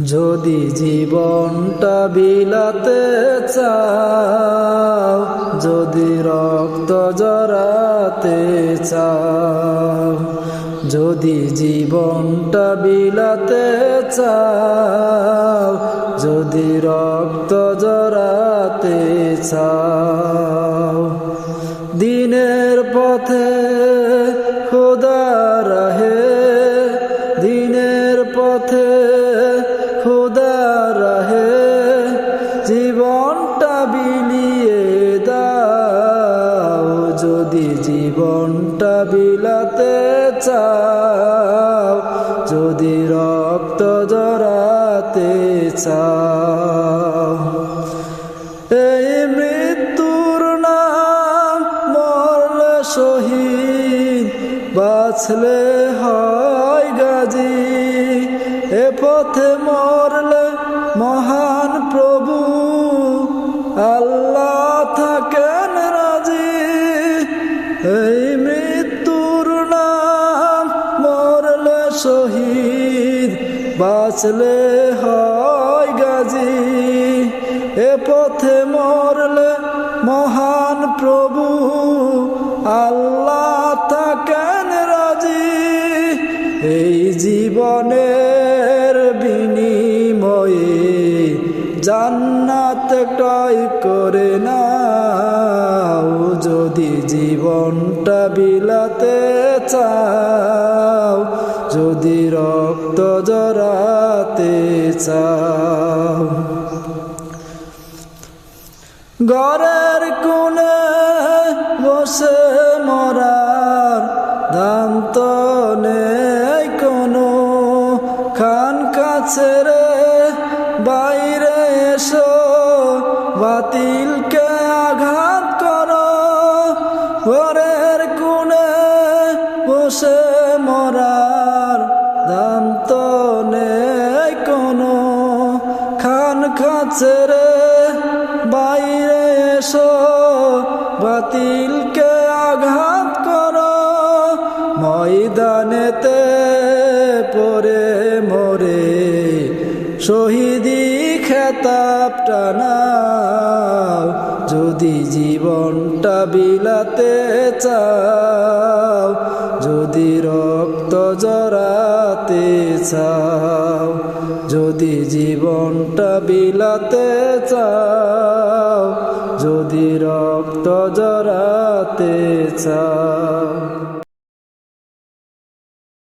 যদি জীবনটা বিলাতে চাও, যদি রক্ত জড়াতে চাও, যদি জীবনটা বিলাতে চাও, যদি রক্ত জড়াতে চাও, দিনের পথে খোদা রাহে, দিনের পথে খোদা রাহে, জীবনটা বিলিয়ে দাও। যদি জীবনটা বিলাতে চাও, যদি রক্ত জড়াতে চাও, এই মৃত্যুর নাম মরলে শহীদ, বাঁচলে হয় গাজী। এ পথে মরলে মহান প্রভু আল্লাহ থাকেন রাজি। এই মৃত্যুর নাম মরলে শহীদ, বাঁচলে হয় গাজী। এ পথে মরলে মহান প্রভু আল্লাহ থাকেন রাজি। এই জীবনের বিনিময়ে জান্নাত ক্রয় করে নাও। যদি জীবনটা বিলাতে চাও, যদি রক্ত জড়াতে চাও, ঘরের কোণে বসে মরার দাম তো নেই কোনো। খানকা ছেড়ে বাইরে এসো, বাতিলকে আঘাত করো। ঘরের কোণে বসে মরার দাম তো নেই কোনো। খানকা ছেড়ে বাইরে এসো, বাতিলকে আঘাত করো। ময়দানেতে পড়ে মরে শহীদি খেতাবটা নাও। যদি জীবনটা বিলাতে চাও, যদি রক্ত জড়াতে চাও, যদি জীবনটা বিলাতে চাও, যদি রক্ত জড়াতে চাও।